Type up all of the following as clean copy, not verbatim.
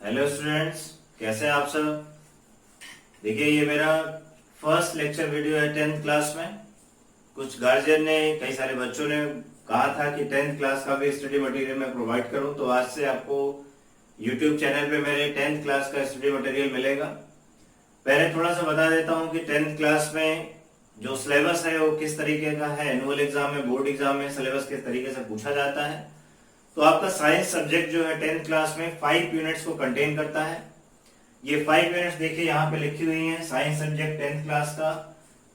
Hello students, कैसे हैं आप सब। देखिए, ये मेरा फर्स्ट लेक्चर वीडियो है 10th क्लास में। कुछ गार्जियन ने, कई सारे बच्चों ने कहा था कि 10th क्लास का भी स्टडी मटेरियल मैं प्रोवाइड करूं, तो आज से आपको यूट्यूब चैनल पे मेरे 10th क्लास का स्टडी मटेरियल मिलेगा। पहले थोड़ा सा बता देता हूं कि 10th क्लास में जो सिलेबस है वो किस तरीके का है। एनुअल एग्जाम में, बोर्ड एग्जाम में सिलेबस किस तरीके से पूछा जाता है। तो आपका साइंस सब्जेक्ट जो है 10th क्लास में 5 यूनिट्स को कंटेन करता है। ये 5 यूनिट्स देखिए यहाँ पे लिखी हुई हैं। साइंस सब्जेक्ट 10th क्लास का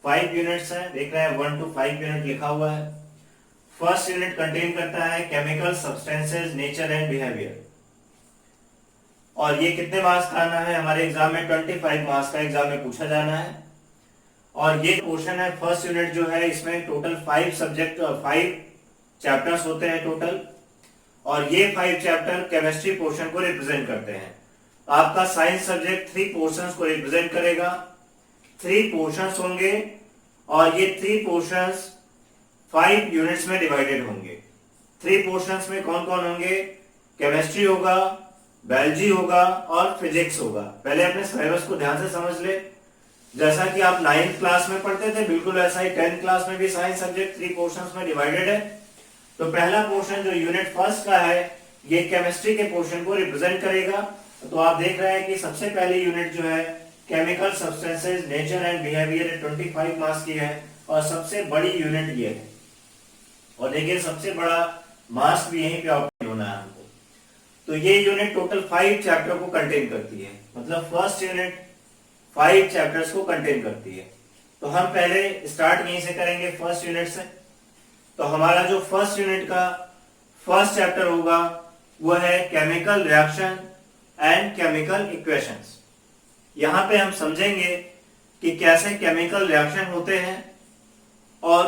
5 यूनिट्स है, देख रहे हैं 1 to 5 यूनिट लिखा हुआ है। फर्स्ट यूनिट कंटेन करता है chemical substances, nature and behaviour. और ये कितने मार्क्स का आना है हमारे एग्जाम में? 25 मार्क्स का एग्जाम में पूछा जाना है। और ये पोर्शन है फर्स्ट यूनिट जो है, इसमें टोटल 5 सब्जेक्ट और 5 चैप्टर्स होते हैं टोटल। और ये 5 चैप्टर केमिस्ट्री पोर्शन को रिप्रेजेंट करते हैं। आपका साइंस सब्जेक्ट 3 पोर्शंस को रिप्रेजेंट करेगा। 3 पोर्शंस होंगे और ये 3 पोर्शंस 5 यूनिट्स में डिवाइडेड होंगे। 3 पोर्शंस में कौन कौन होंगे? केमिस्ट्री होगा, बायोलॉजी होगा और फिजिक्स होगा। पहले अपने सिलेबस को ध्यान से समझ ले। जैसा कि आप 9th क्लास में पढ़ते थे, बिल्कुल ऐसा ही 10th क्लास में भी साइंस सब्जेक्ट 3 पोर्शंस में डिवाइडेड है। तो पहला पोर्शन जो यूनिट फर्स्ट का है, ये केमिस्ट्री के पोर्शन को रिप्रेजेंट करेगा। तो आप देख रहे हैं कि सबसे पहली यूनिट जो है chemical substances, nature and behaviour 25 marks की है और सबसे बड़ी यूनिट ये है। और देखिए, सबसे बड़ा मार्क्स भी यहीं पे ऑब्टेन होना है हमको। तो ये यूनिट टोटल 5 चैप्टर को कंटेन करती है, मतलब फर्स्ट यूनिट 5 चैप्टर्स को कंटेन करती है। तो हम पहले स्टार्ट यहीं से करेंगे फर्स्ट यूनिट से। तो हमारा जो फर्स्ट यूनिट का फर्स्ट चैप्टर होगा वो है chemical reaction and chemical equations. यहां पे हम समझेंगे कि कैसे केमिकल रिएक्शन होते हैं और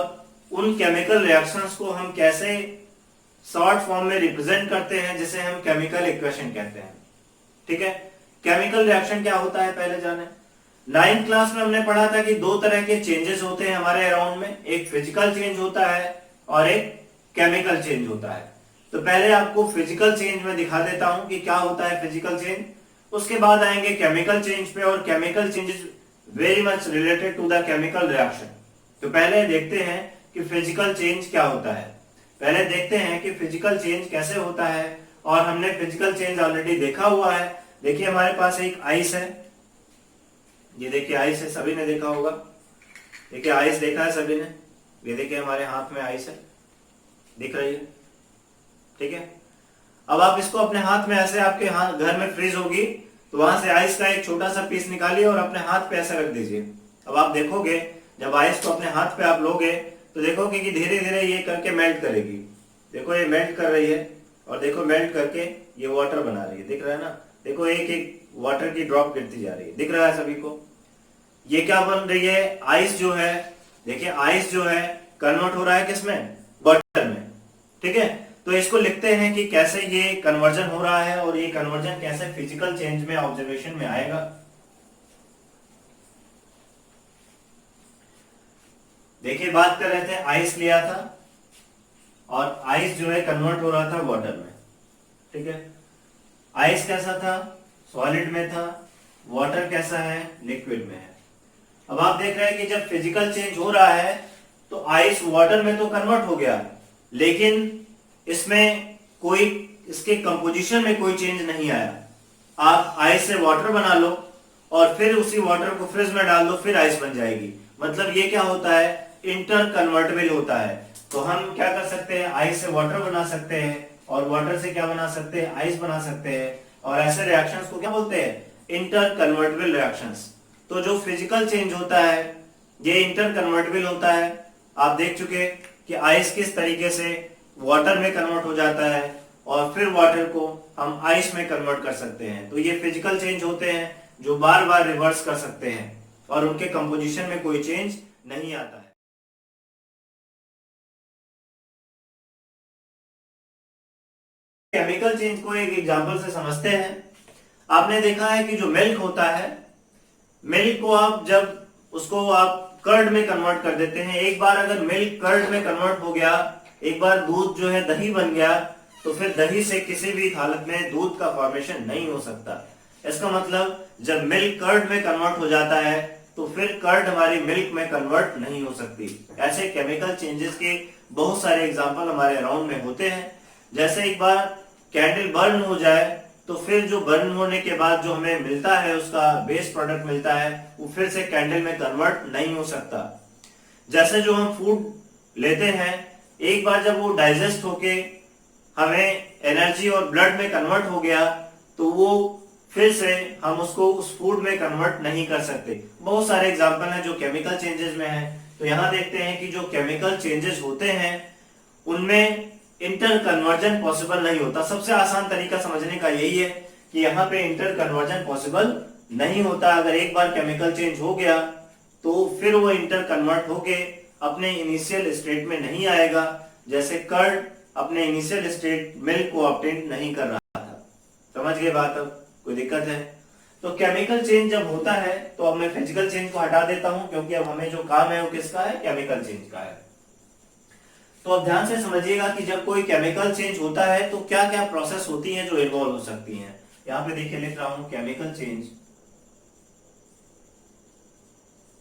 उन केमिकल रिएक्शंस को हम कैसे शॉर्ट फॉर्म में रिप्रेजेंट करते हैं, जिसे हम केमिकल इक्वेशन कहते हैं। ठीक है, केमिकल रिएक्शन क्या होता है पहले जाने। 9th क्लास में हमने पढ़ा था कि 2 तरह के चेंजेस होते हैं हमारे अराउंड में, एक फिजिकल चेंज होता है और एक केमिकल चेंज होता है। तो पहले आपको फिजिकल चेंज में दिखा देता हूं कि क्या होता है फिजिकल चेंज, उसके बाद आएंगे केमिकल चेंज पे। और chemical change is very much related to the chemical reaction. तो पहले देखते हैं कि फिजिकल चेंज क्या होता है। पहले देखते हैं कि फिजिकल चेंज कैसे होता है। और हमने फिजिकल चेंज ऑलरेडी देखा हुआ है। देखिए, हमारे पास एक आइस है, ये देखिए आइस है, सभी ने देखा होगा। देखिए आइस देखा है सभी ने। ये देखिए हमारे हाथ में आइस है, दिख रही है। ठीक है, अब आप इसको अपने हाथ में ऐसे, आपके हाथ घर में फ्रीज होगी तो वहां से आइस का एक छोटा सा पीस निकालिए और अपने हाथ पे ऐसा रख दीजिए। अब आप देखोगे, जब आइस को अपने हाथ पे आप लोगे तो देखोगे कि धीरे धीरे ये करके मेल्ट करेगी। देखो ये मेल्ट कर रही है और देखो मेल्ट करके ये वाटर बना रही है, दिख रहा है ना। देखो एक एक वाटर की ड्रॉप गिरती जा रही है, दिख रहा है सभी को। ये क्या बन रही है? आइस जो है, देखिए आइस जो है कन्वर्ट हो रहा है किसमें? वाटर में। ठीक है, तो इसको लिखते हैं कि कैसे ये कन्वर्जन हो रहा है और ये कन्वर्जन कैसे फिजिकल चेंज में, ऑब्जर्वेशन में आएगा। देखिए, बात कर रहे थे, आइस लिया था और आइस जो है कन्वर्ट हो रहा था वाटर में। ठीक है, आइस कैसा था? सॉलिड में था। वाटर कैसा है? लिक्विड में है। अब आप देख रहे हैं कि जब फिजिकल चेंज हो रहा है तो आइस वाटर में तो कन्वर्ट हो गया, लेकिन इसमें कोई, इसके कंपोजिशन में कोई चेंज नहीं आया। आप आइस से वाटर बना लो और फिर उसी वाटर को फ्रिज में डाल दो, फिर आइस बन जाएगी। मतलब ये क्या होता है? इंटर कन्वर्टेबल होता है। तो हम क्या कर सकते हैं? आइस से वाटर बना सकते हैं और वाटर से क्या बना सकते हैं? आइस बना सकते हैं। और ऐसे रिएक्शंस को क्या बोलते हैं? Inter convertible reactions. तो जो फिजिकल चेंज होता है ये इंटर कन्वर्टेबल होता है। आप देख चुके कि आइस किस तरीके से वाटर में कन्वर्ट हो जाता है और फिर वाटर को हम आइस में कन्वर्ट कर सकते हैं। तो ये फिजिकल चेंज होते हैं जो बार बार रिवर्स कर सकते हैं और उनके कंपोजिशन में कोई चेंज नहीं आता है। केमिकल चेंज को एक एग्जांपल से समझते हैं। आपने देखा है कि जो मिल्क होता है, मिल्क को आप जब उसको आप कर्ड में कन्वर्ट कर देते हैं, एक बार अगर मिल्क कर्ड में कन्वर्ट हो गया, एक बार दूध जो है दही बन गया, तो फिर दही से किसी भी हालत में दूध का फॉर्मेशन नहीं हो सकता। इसका मतलब जब मिल्क कर्ड में कन्वर्ट हो जाता है तो फिर कर्ड हमारी मिल्क में कन्वर्ट नहीं हो सकती। ऐसे केमिकल चेंजेस के बहुत सारे एग्जाम्पल हमारे अराउंड में होते हैं। जैसे एक बार कैंडल बर्न हो जाए तो फिर जो बर्न होने के बाद जो हमें मिलता है उसका बेस प्रोडक्ट मिलता है वो फिर से कैंडल में कन्वर्ट नहीं हो सकता। जैसे जो हम फूड लेते हैं एक बार जब वो डाइजेस्ट होके हमें एनर्जी और ब्लड में कन्वर्ट हो गया तो वो फिर से हम उसको उस फूड में कन्वर्ट नहीं कर सकते। बहुत सारे एग्जांपल हैं जो केमिकल चेंजेस में हैं। तो यहाँ देखते हैं कि जो केमिकल चेंजेस होते हैं उनमें इंटर कन्वर्जन पॉसिबल नहीं होता। सबसे आसान तरीका समझने का यही है कि यहाँ पे इंटर कन्वर्जन पॉसिबल नहीं होता। अगर एक बार केमिकल चेंज हो गया तो फिर वो इंटर कन्वर्ट होके अपने इनिशियल स्टेट में नहीं आएगा। जैसे कर्ड अपने इनिशियल स्टेट मिल्क को ऑब्टेन नहीं कर रहा था। समझ गए बात? अब कोई दिक्कत है? तो केमिकल चेंज जब होता है तो अब मैं फिजिकल चेंज को हटा देता हूं क्योंकि अब हमें जो काम है वो किसका है? केमिकल चेंज का है। तो अब ध्यान से समझिएगा कि जब कोई केमिकल चेंज होता है तो क्या क्या प्रोसेस होती हैं जो इन्वॉल्व हो सकती हैं। यहां पे देखिए लिख रहा हूं केमिकल चेंज,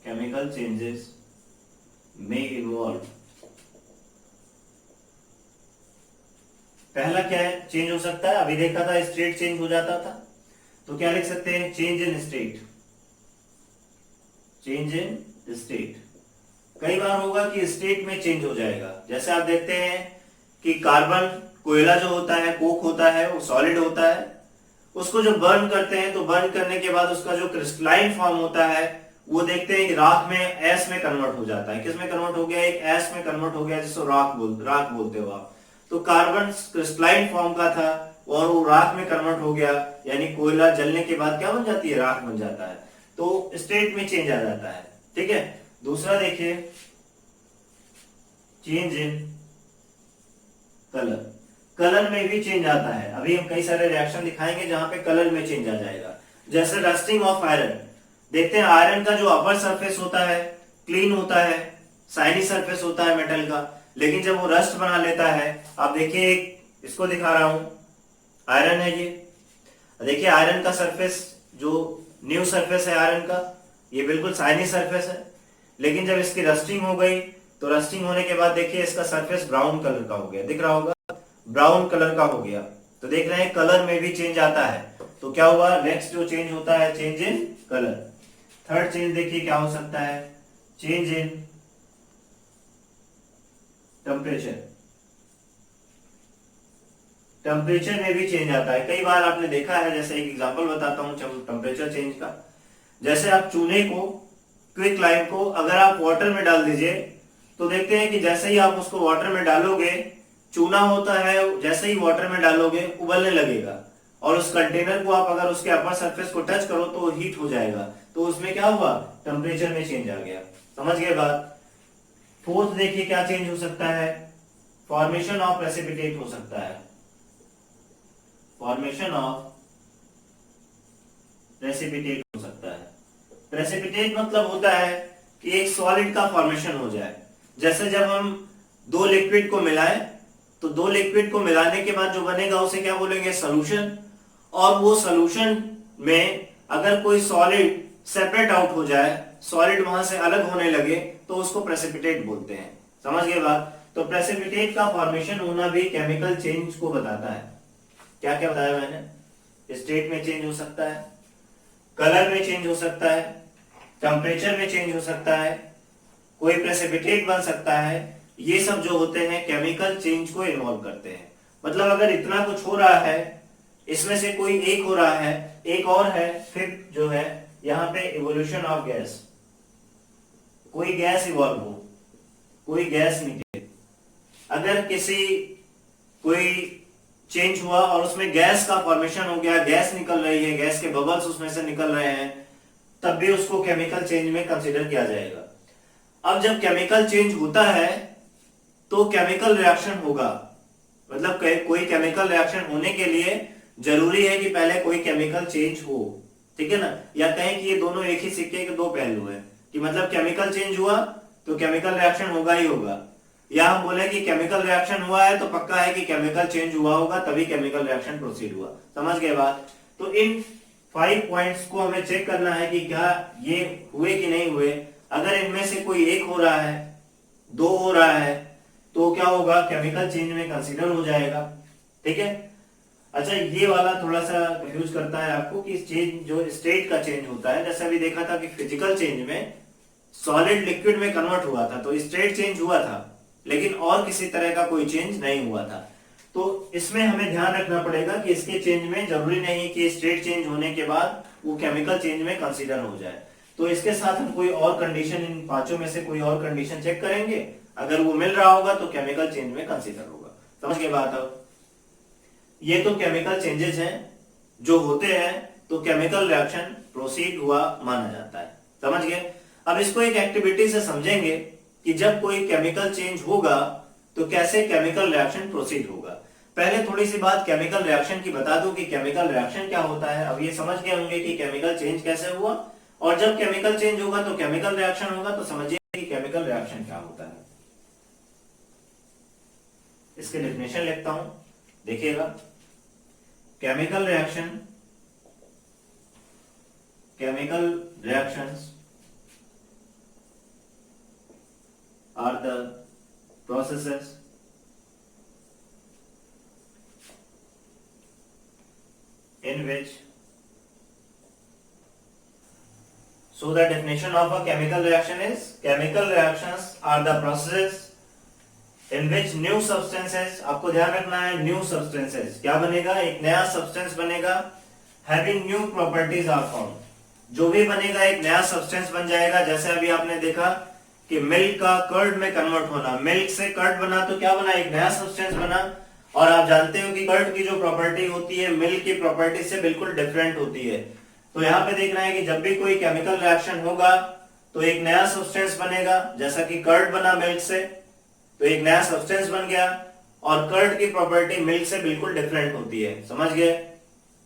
केमिकल चेंजेस में इन्वॉल्व। पहला क्या है? चेंज हो सकता है। अभी देखा था स्टेट चेंज हो जाता था तो क्या लिख सकते हैं? Change in state. Change in state कई बार होगा कि स्टेट में चेंज हो जाएगा। जैसे आप देखते हैं कि कार्बन कोयला जो होता है, कोक होता है, वो सॉलिड होता है। उसको जब बर्न करते हैं तो बर्न करने के बाद उसका जो क्रिस्टलाइन फॉर्म होता है वो देखते हैं कि राख में एस में कन्वर्ट हो जाता है। किस में कन्वर्ट हो गया? एक एस में कन्वर्ट हो गया जिसको राख बोलते हो आप। तो कार्बन क्रिस्टलाइन फॉर्म का था और वो राख में कन्वर्ट हो गया, यानी कोयला जलने के बाद क्या बन जाती है? राख बन जाता है। तो स्टेट में चेंज आ जाता है। ठीक है। दूसरा देखिए चेंज इन कलर। कलर में भी चेंज आता है। अभी हम कई सारे रिएक्शन दिखाएंगे जहां पे कलर में चेंज आ जाएगा। जैसे रस्टिंग ऑफ आयरन। देखते हैं आयरन का जो अपर सरफेस होता है क्लीन होता है, शाइनी सरफेस होता है मेटल का, लेकिन जब वो रस्ट बना लेता है, आप देखिए इसको दिखा रहा हूं, आयरन है ये। देखिए आयरन का सरफेस जो न्यू सरफेस है आयरन का, ये बिल्कुल शाइनी सरफेस है। लेकिन जब इसकी रस्टिंग हो गई तो रस्टिंग होने के बाद देखिए इसका सरफेस ब्राउन कलर का हो गया। दिख रहा होगा? ब्राउन कलर का हो गया। तो देख रहे हैं कलर में भी चेंज आता है। तो क्या हुआ? नेक्स्ट जो चेंज होता है change in colour. Third change देखिए क्या हो सकता है? Change in temperature. टेम्परेचर में भी चेंज आता है। कई बार आपने देखा है, जैसे एक एग्जांपल बताता हूं टेम्परेचर चेंज का। जैसे आप चूने को, क्विक लाइम को अगर आप वाटर में डाल दीजिए तो देखते हैं कि जैसे ही आप उसको वाटर में डालोगे, चूना होता है, जैसे ही वाटर में डालोगे उबलने लगेगा और उस कंटेनर को आप अगर उसके अपर सरफेस को टच करो तो हीट हो जाएगा। तो उसमें क्या हुआ? टेम्परेचर में चेंज आ गया। समझ गए बात? फोर्थ देखिए क्या चेंज हो सकता है? फॉर्मेशन ऑफ प्रेसिपिटेट हो सकता है। फॉर्मेशन ऑफ प्रेसिपिटेट हो सकता है। प्रेसिपिटेट मतलब होता है कि एक सॉलिड का फॉर्मेशन हो जाए। जैसे जब हम दो लिक्विड को मिलाएं तो दो लिक्विड को मिलाने के बाद जो बनेगा उसे क्या बोलेंगे? सॉल्यूशन। और वो सॉल्यूशन में अगर कोई सॉलिड सेपरेट आउट हो जाए, सॉलिड वहां से अलग होने लगे, तो उसको प्रेसिपिटेट बोलते हैं। समझ गए बात? तो प्रेसिपिटेट का फॉर्मेशन होना भी केमिकल चेंज को बताता है। क्या क्या बताया मैंने? स्टेट में चेंज हो सकता है, कलर में चेंज हो सकता है, टेम्परेचर में चेंज हो सकता है, कोई प्रेसिपिटेट बन सकता है। ये सब जो होते हैं केमिकल चेंज को इन्वॉल्व करते हैं। मतलब अगर इतना कुछ हो रहा है, इसमें से कोई एक हो रहा है, एक और है, फिर जो है यहाँ पे इवोल्यूशन ऑफ गैस, कोई गैस इवॉल्व हो, कोई गैस निकले। अगर कोई चेंज हुआ और उसमें गैस का फॉर्मेशन हो गया, गैस निकल रही है, गैस के बबल्स उसमें से निकल रहे हैं, तब भी उसको केमिकल चेंज में कंसीडर किया जाएगा। अब जब केमिकल चेंज होता है तो केमिकल रिएक्शन होगा। मतलब कोई केमिकल रिएक्शन होने के लिए जरूरी है कि पहले कोई केमिकल चेंज हो। ठीक है ना? या कहें कि ये दोनों एक ही सिक्के के दो पहलू हैं, कि मतलब केमिकल चेंज हुआ तो केमिकल रिएक्शन होगा ही होगा, या हम बोले कि केमिकल रिएक्शन हुआ है तो पक्का है कि केमिकल चेंज हुआ होगा, तभी केमिकल रिएक्शन प्रोसीड हुआ। समझ गए बात? तो इन 5 पॉइंट्स को हमें चेक करना है कि क्या ये हुए कि नहीं हुए। अगर इनमें से कोई एक हो रहा है, दो हो रहा है, तो क्या होगा, केमिकल चेंज में कंसीडर हो जाएगा। ठीक है। अच्छा, ये वाला थोड़ा सा कंफ्यूज करता है आपको कि चेंज जो स्टेट का चेंज होता है, जैसे अभी देखा था कि फिजिकल चेंज में सॉलिड लिक्विड में कन्वर्ट हुआ था तो स्टेट चेंज हुआ था, लेकिन और किसी तरह का कोई चेंज नहीं हुआ था। तो इसमें हमें ध्यान रखना पड़ेगा कि इसके चेंज में जरूरी नहीं कि स्टेट चेंज होने के बाद वो केमिकल चेंज में कंसीडर हो जाए। तो इसके साथ हम कोई और कंडीशन, इन पांचों में से कोई और कंडीशन चेक करेंगे, अगर वो मिल रहा होगा तो केमिकल चेंज में कंसीडर होगा। समझ के बात? अब ये तो केमिकल चेंजेस हैं जो होते हैं तो केमिकल रिएक्शन प्रोसीड हुआ माना जाता है। समझ गए? अब इसको एक एक्टिविटी से समझेंगे कि जब कोई केमिकल चेंज होगा तो कैसे केमिकल रिएक्शन प्रोसीड होगा। पहले थोड़ी सी बात केमिकल रिएक्शन की बता दूं कि केमिकल रिएक्शन क्या होता है। अब ये समझ गए होंगे कि केमिकल चेंज कैसे हुआ, और जब केमिकल चेंज होगा तो केमिकल रिएक्शन होगा, तो समझिए कि केमिकल रिएक्शन क्या होता है। इसके डेफिनेशन लिखता हूं, देखिएगा। Chemical reaction, chemical reactions are the processes in which, so the definition of a chemical reaction is, chemical reactions are the processes in which new substances, आपको ध्यान रखना है, new substances क्या बनेगा, एक नया substance बनेगा, having new properties are formed। जो भी बनेगा एक नया substance बन जाएगा। जैसे अभी आपने देखा कि मिल्क का कर्ड में कन्वर्ट होना, मिल्क से कर्ड बना तो क्या बना, एक नया सब्सटेंस बना। और आप जानते हो कि कर्ड की जो प्रॉपर्टी होती है मिल्क की प्रॉपर्टी से बिल्कुल डिफरेंट होती है। तो यहाँ पे देखना है कि जब भी कोई केमिकल रिएक्शन होगा तो एक नया सब्सटेंस बनेगा, जैसा कि कर्ड बना मिल्क से तो एक नया सब्सटेंस बन गया, और कर्ड की प्रॉपर्टी मिल्क से बिल्कुल डिफरेंट होती है। समझ गए?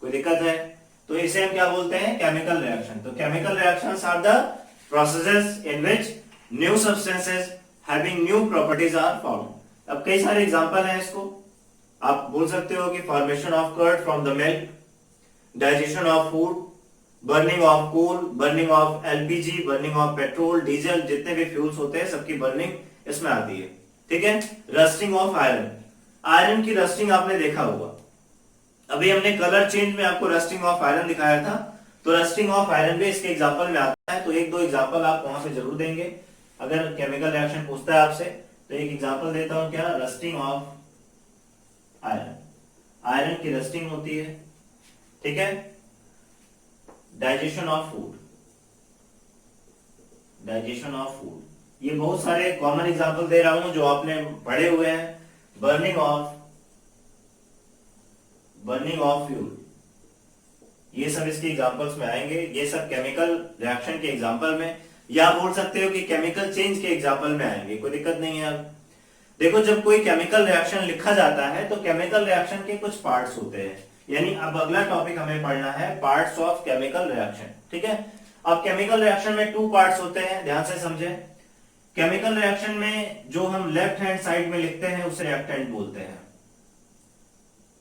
कोई दिक्कत है? तो इसे हम क्या बोलते हैं, केमिकल रिएक्शन। तो chemical reactions are the processes in which new substances having new properties are found. अब कई सारे एग्जांपल हैं इसको, आप बोल सकते हो कि formation of curd from the milk, digestion of food, burning of coal, burning of LPG, burning of petrol, diesel, जितने भी फ्यूल्स होते हैं सबकी बर्निंग इसमें आती है। ठीक है। रस्टिंग ऑफ आयरन, आयरन की रस्टिंग आपने देखा होगा। अभी हमने कलर चेंज में आपको रस्टिंग ऑफ आयरन दिखाया था, तो रस्टिंग ऑफ आयरन भी इसके एग्जांपल में आता है। तो एक दो एग्जांपल आप वहां पे जरूर देंगे अगर केमिकल रिएक्शन पूछता है आपसे। तो एक एग्जांपल देता हूं, क्या, रस्टिंग ऑफ आयरन, आयरन की रस्टिंग होती है। ठीक है। Digestion of food, digestion of food, ये बहुत सारे कॉमन एग्जांपल दे रहा हूं जो आपने पढ़े हुए हैं। बर्निंग ऑफ फ्यूल, ये सब इसके एग्जांपल्स में आएंगे। ये सब केमिकल रिएक्शन के एग्जांपल में, या बोल सकते हो कि केमिकल चेंज के एग्जांपल में आएंगे। कोई दिक्कत नहीं है। अब देखो, जब कोई केमिकल रिएक्शन लिखा जाता है तो केमिकल रिएक्शन के कुछ पार्ट्स होते हैं, यानी अब अगला टॉपिक हमें पढ़ना है पार्ट्स ऑफ केमिकल रिएक्शन। ठीक है। अब केमिकल रिएक्शन में 2 पार्ट्स होते हैं, ध्यान से समझे। केमिकल रिएक्शन में जो हम लेफ्ट हैंड साइड में लिखते हैं उसे रिएक्टेंट बोलते हैं।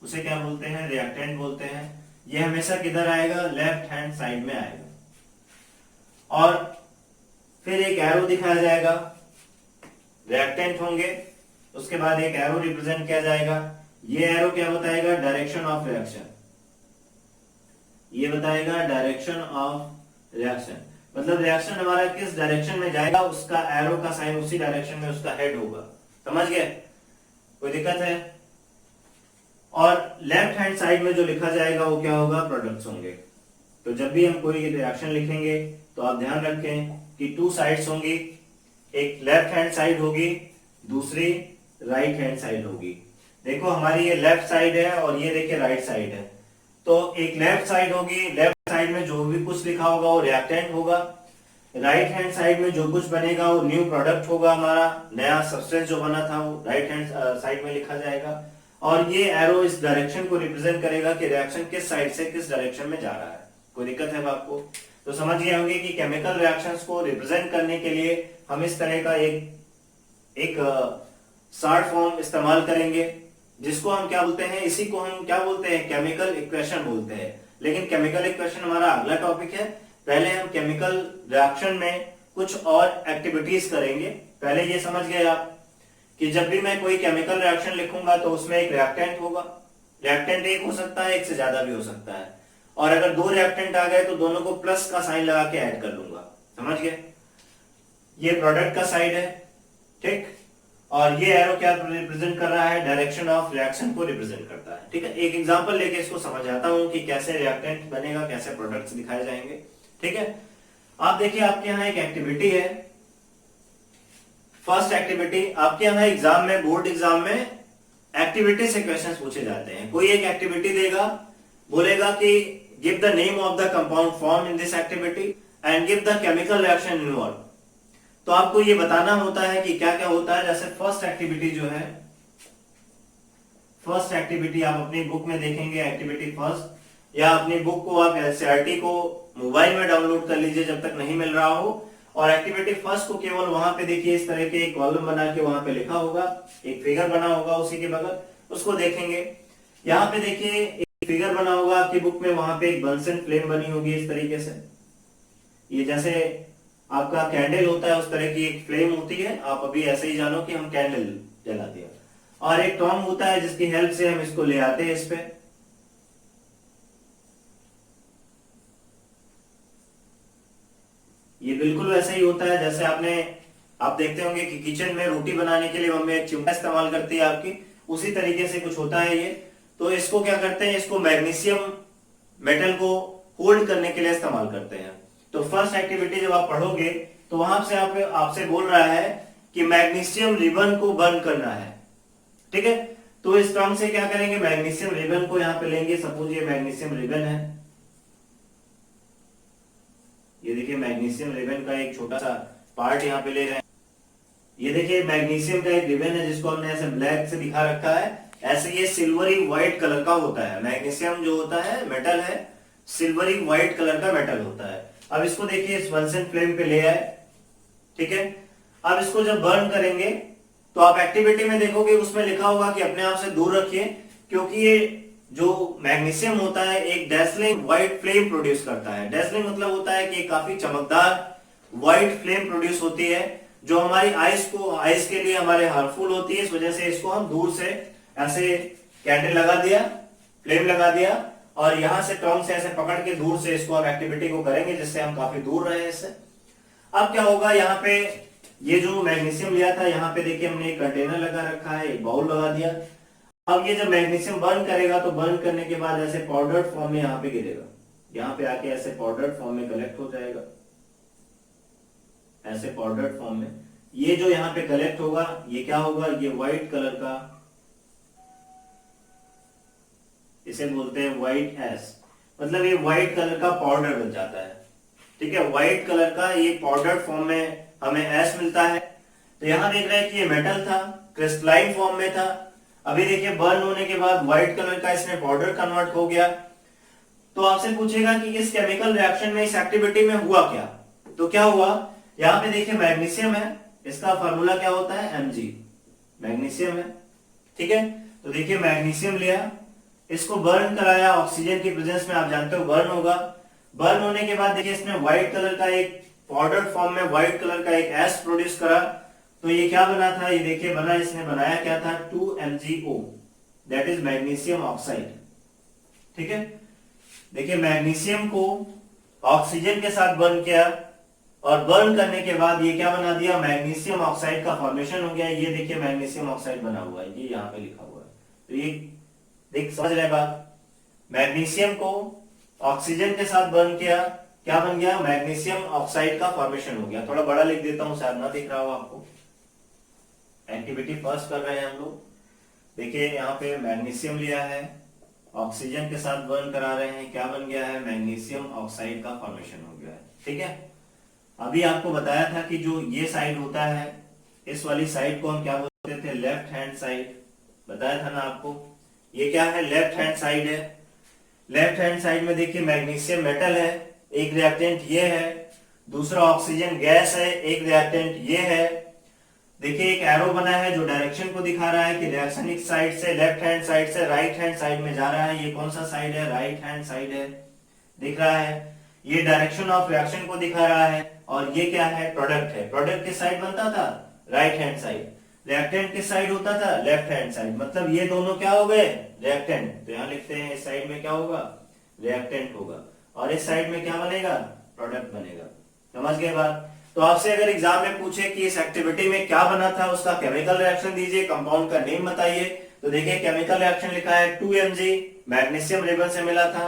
उसे क्या बोलते हैं, रिएक्टेंट बोलते हैं। ये हमेशा किधर आएगा, लेफ्ट हैंड साइड में आएगा। और फिर एक एरो दिखाया जाएगा, रिएक्टेंट होंगे, उसके बाद एक एरो रिप्रेजेंट किया जाएगा। ये एरो क्या बताएगा, डायरेक्शन ऑफ रिएक्शन, ये बताएगा डायरेक्शन ऑफ रिएक्शन, मतलब रिएक्शन हमारा किस डायरेक्शन में जाएगा, उसका एरो का साइन उसी डायरेक्शन में उसका हेड होगा। समझ गए? कोई दिक्कत है? और लेफ्ट हैंड साइड में जो लिखा जाएगा वो क्या होगा, प्रोडक्ट्स होंगे। तो जब भी हम कोई रिएक्शन लिखेंगे तो आप ध्यान रखें कि 2 साइड्स होंगी, एक लेफ्ट हैंड साइड होगी, दूसरी राइट हैंड साइड होगी। देखो हमारी ये लेफ्ट साइड है और ये देखिए राइट साइड है। तो एक लेफ्ट साइड होगी, लेफ्ट साइड में जो भी कुछ लिखा होगा वो रिएक्टेंट होगा, राइट हैंड साइड में जो कुछ बनेगा वो न्यू प्रोडक्ट होगा, हमारा नया सब्सटेंस जो बना था वो राइट हैंड साइड में लिखा जाएगा। और ये एरो इस डायरेक्शन को रिप्रेजेंट करेगा कि रिएक्शन किस साइड से किस डायरेक्शन में जा रहा है। कोई दिक्कत है आपको? तो समझ गए होंगे कि केमिकल रिएक्शंस को रिप्रेजेंट करने के लिए हम इस तरह का एक शॉर्ट फॉर्म इस्तेमाल करेंगे, जिसको हम क्या बोलते हैं, इसी को हम क्या बोलते हैं, केमिकल इक्वेशन बोलते हैं। लेकिन केमिकल इक्वेशन हमारा अगला टॉपिक है। पहले हम केमिकल रिएक्शन में कुछ और एक्टिविटीज करेंगे। पहले ये समझ गए आप कि जब भी मैं कोई केमिकल रिएक्शन लिखूंगा तो उसमें एक रिएक्टेंट होगा। रिएक्टेंट एक हो सकता है, एक से ज्यादा भी हो सकता है, और अगर दो रिएक्टेंट आ गए तो दोनों को प्लस का साइन लगा के ऐड कर लूंगा। समझ गए? ये प्रोडक्ट का साइड है, ठीक, और ये एरो क्या रिप्रेजेंट कर रहा है, डायरेक्शन ऑफ रिएक्शन को रिप्रेजेंट करता है। ठीक है, एक एग्जांपल लेके इसको समझाता हूं कि कैसे रिएक्टेंट बनेगा, कैसे प्रोडक्ट्स दिखाए जाएंगे। ठीक है, आप देखिए आपके यहाँ एक एक्टिविटी है। फर्स्ट एक्टिविटी आपके यहाँ एग्जाम में, बोर्ड एग्जाम में एक्टिविटी से क्वेश्चंस पूछे जाते हैं। कोई एक एक्टिविटी देगा, बोलेगा कि give the name of the compound form in this activity and give the chemical reaction involve. तो आपको ये बताना होता है कि क्या क्या होता है। जैसे फर्स्ट एक्टिविटी जो है, फर्स्ट एक्टिविटी आप अपनी बुक में देखेंगे, एक्टिविटी फर्स्ट, या अपनी बुक को आप एनसीईआरटी को मोबाइल में डाउनलोड कर लीजिए जब तक नहीं मिल रहा हो, और एक्टिविटी फर्स्ट को केवल वहां पे देखिए, इस तरह के एक कॉलम बना के वहां पे लिखा होगा, एक फिगर बना होगा उसी के बगल, उसको देखेंगे। यहाँ पे देखिए एक फिगर बना होगा आपकी बुक में, वहां पे एक बंसन फ्लेम बनी होगी इस तरीके से। ये जैसे आपका कैंडल होता है उस तरह की एक फ्लेम होती है। आप अभी ऐसे ही जानो कि हम कैंडल जलाते हैं, और एक टॉन्ग होता है जिसकी हेल्प से हम इसको ले आते हैं इस पे। ये बिल्कुल वैसा ही होता है जैसे आप देखते होंगे कि किचन में रोटी बनाने के लिए मम्मी एक चिमटा इस्तेमाल करती है आपकी, उसी तरीके से कुछ होता है ये। तो इसको क्या करते हैं, इसको मैग्नीशियम मेटल को होल्ड करने के लिए इस्तेमाल करते हैं। तो फर्स्ट एक्टिविटी जब आप पढ़ोगे तो वहां से आपसे बोल रहा है कि मैग्नीशियम रिबन को बर्न करना है। ठीक है, तो इस टर्म से क्या करेंगे, मैग्नीशियम रिबन को यहां पे लेंगे। सपोज ये मैग्नीशियम रिबन है, ये देखिए मैग्नीशियम रिबन का एक छोटा सा पार्ट यहाँ पे ले रहे हैं। ये देखिए मैग्नीशियम का एक रिबन है जिसको हमने ऐसे ब्लैक से दिखा रखा है। ऐसे ये सिल्वरी व्हाइट कलर का होता है। मैग्नीशियम जो होता है मेटल है, सिल्वरी व्हाइट कलर का मेटल होता है। अब इसको देखिए इस बंसन फ्लेम पे ले आए। ठीक है, अब इसको जब बर्न करेंगे तो आप एक्टिविटी में देखोगे उसमें लिखा होगा कि अपने आप से दूर रखिए, क्योंकि ये जो मैग्नीशियम होता है एक डेस्लिंग व्हाइट फ्लेम प्रोड्यूस करता है। डेस्लिंग मतलब होता है कि काफी चमकदार व्हाइट फ्लेम प्रोड्यूस होती है, जो हमारी आइस के लिए हमारे हार्मफुल होती है। इस वजह से इसको हम दूर से ऐसे कैंडल लगा दिया, फ्लेम लगा दिया, और यहां से टॉन्ग से ऐसे पकड़ के दूर से इसको हम एक्टिविटी को करेंगे जिससे हम काफी दूर रहे इससे। अब क्या होगा, यहाँ पे ये जो मैग्नीशियम लिया था, यहाँ पे देखिए हमने एक कंटेनर लगा रखा है, एक बाउल लगा दिया। अब ये जब मैग्नीशियम बर्न करेगा तो बर्न करने के बाद ऐसे पाउडर्ड फॉर्म में यहाँ पे गिरेगा, यहाँ पे आके ऐसे पाउडर्ड फॉर्म में कलेक्ट हो जाएगा, ऐसे पाउडर्ड फॉर्म में। ये जो यहाँ पे कलेक्ट होगा ये क्या होगा, ये व्हाइट कलर का, इसे बोलते हैं व्हाइट एश, मतलब ये व्हाइट कलर का पाउडर बन जाता है। ठीक है, व्हाइट कलर का ये पाउडर फॉर्म में हमें एश मिलता है। तो यहां देख रहे हैं कि ये मेटल था, क्रिस्टलाइन फॉर्म में था। अभी देखिए बर्न होने के बाद व्हाइट कलर का इसमें पाउडर कन्वर्ट हो गया। तो आपसे पूछेगा कि इस केमिकल रिएक्शन में, इस एक्टिविटी में हुआ क्या। तो क्या हुआ, यहाँ पे देखिए मैग्नीशियम है, इसका फार्मूला क्या होता है, Mg, मैग्नीशियम है। ठीक है, तो देखिए मैग्नीशियम लिया, इसको बर्न कराया ऑक्सीजन की प्रेजेंस में, आप जानते हो बर्न होगा। बर्न होने के बाद देखिए इसने व्हाइट कलर का एक पाउडर फॉर्म में व्हाइट कलर का एक एश प्रोड्यूस करा। तो ये क्या बना था, ये देखिए बना, इसने बनाया क्या था, 2MgO, that is magnesium oxide. ठीक है, देखिए मैग्नीशियम को ऑक्सीजन के साथ बर्न किया, और बर्न करने के बाद ये क्या बना दिया, मैग्नीशियम ऑक्साइड का फॉर्मेशन हो गया। ये देखिए मैग्नीशियम ऑक्साइड बना हुआ है, ये यहाँ पे लिखा हुआ है। तो ये देख समझ रहे बात, मैग्नीशियम को ऑक्सीजन के साथ बर्न किया, क्या बन गया, मैग्नीशियम ऑक्साइड का फॉर्मेशन हो गया। थोड़ा बड़ा लिख देता हूं, शायद ना दिख रहा हो आपको। एक्टिविटी फर्स्ट कर रहे हैं हम लोग। देखिए यहाँ पे मैग्नीशियम लिया है, ऑक्सीजन के साथ बर्न करा रहे हैं, क्या बन गया है, मैग्नीशियम ऑक्साइड का फॉर्मेशन हो गया है। ठीक है, अभी आपको बताया था कि जो ये साइड होता है, इस वाली साइड को हम क्या बोलते थे, लेफ्ट हैंड साइड, बताया था ना आपको। ये क्या है, लेफ्ट हैंड साइड है। लेफ्ट हैंड साइड में देखिए मैग्नीशियम मेटल है, एक रिएक्टेंट ये है, दूसरा ऑक्सीजन गैस है, एक रिएक्टेंट ये है। देखिए एक एरो बना है जो डायरेक्शन को दिखा रहा है कि रिएक्शन एक साइड से, लेफ्ट हैंड साइड से राइट हैंड साइड में जा रहा है। ये कौन सा साइड है? राइट हैंड साइड है, दिख रहा है। ये डायरेक्शन ऑफ रिएक्शन को दिखा रहा है। और ये क्या है? प्रोडक्ट है। प्रोडक्ट किस साइड बनता था? Right hand side. रिएक्टेंट किस साइड होता था? Left hand side. मतलब ये दोनों क्या हो गए? रिएक्टेंट। तो यहां लिखते हैं इस साइड में क्या होगा? रिएक्टेंट होगा। और इस साइड में क्या बनेगा? प्रोडक्ट बनेगा। समझ गए बात? तो आपसे अगर एग्जाम में पूछे कि इस एक्टिविटी में क्या बना था, उसका केमिकल रिएक्शन दीजिए, कंपाउंड का नेम बताइए, तो देखिए केमिकल रिएक्शन लिखा है 2Mg मैग्नीशियम रिबन से मिला था,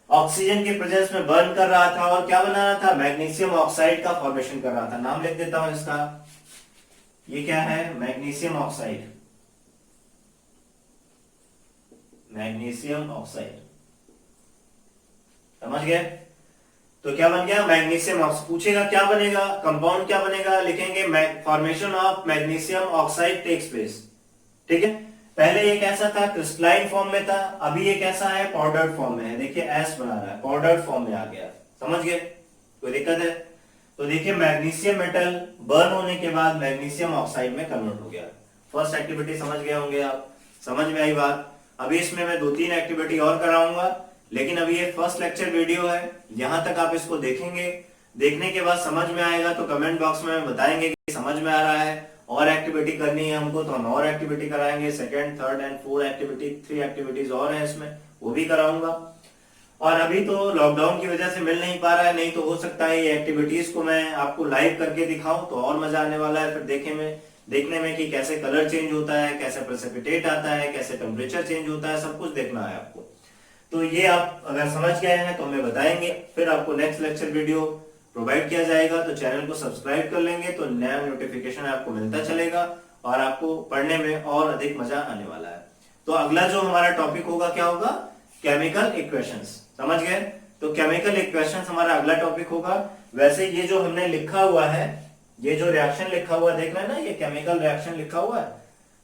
ऑक्सीजन के प्रेजेंस में बर्न कर रहा था और क्या बना रहा था? मैग्नीशियम ऑक्साइड का फॉर्मेशन कर रहा था। नाम लिख देता हूं इसका। ये क्या है? Magnesium oxide. Magnesium oxide. समझ गए? तो क्या बन गया? Magnesium oxide. पूछेगा क्या बनेगा, कंपाउंड क्या बनेगा, लिखेंगे formation of magnesium oxide takes place. ठीक है। पहले ये कैसा था? क्रिस्टलाइन फॉर्म में था। अभी ये कैसा है? पाउडर्ड फॉर्म में है। देखिए एस बना रहा है, पाउडर्ड फॉर्म में आ गया। समझ गए? कोई दिक्कत है? तो देखिए मैग्नीशियम मेटल बर्न होने के बाद मैग्नीशियम ऑक्साइड में कन्वर्ट हो गया। फर्स्ट एक्टिविटी समझ गए होंगे आप? समझ में आई बात? अभी इसमें मैं 2-3 एक्टिविटी और कराऊंगा, लेकिन अभी ये फर्स्ट लेक्चर वीडियो है। यहां तक आप इसको देखेंगे, देखने के बाद समझ में आएगा तो कमेंट बॉक्स में बताएंगे कि समझ में आ रहा है, और एक्टिविटी करनी है हमको तो हम और एक्टिविटी कराएंगे। Second, third and fourth activity, 3 activities और हैं इसमें, वो भी कराऊंगा। और अभी तो लॉकडाउन की वजह से मिल नहीं पा रहा है, नहीं तो हो सकता है ये एक्टिविटीज को मैं आपको लाइव करके दिखाऊं तो और मजा आने वाला है। फिर देखने में कि कैसे कलर चेंज होता है, कैसे प्रेसिपिटेट आता है, कैसे टेम्परेचर चेंज होता है, सब कुछ देखना है आपको। तो ये आप अगर समझ गए हैं तो हमें बताएंगे, फिर आपको नेक्स्ट लेक्चर वीडियो प्रोवाइड किया जाएगा। तो चैनल को सब्सक्राइब कर लेंगे तो नया नोटिफिकेशन आपको मिलता चलेगा और आपको पढ़ने में और अधिक मजा आने वाला है। तो अगला जो हमारा टॉपिक होगा क्या होगा? Chemical equations. समझ गए? तो केमिकल इक्वेशंस हमारा अगला टॉपिक होगा। वैसे ये जो हमने लिखा हुआ है, ये जो रिएक्शन लिखा हुआ देख रहे हैं ना, ये केमिकल रिएक्शन लिखा हुआ है।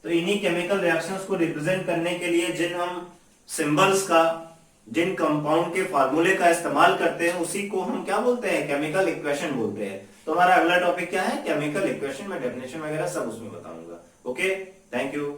तो इन्हीं केमिकल रिएक्शंस को रिप्रेजेंट करने के लिए जिन हम सिंबल्स का, जिन कंपाउंड के फार्मूले का इस्तेमाल करते हैं, उसी को हम क्या बोलते हैं? केमिकल इक्वेशन बोलते हैं। तो हमारा अगला टॉपिक क्या है? Chemical equation. में डेफिनेशन वगैरह सब उसमें बताऊंगा। Okay, thank you.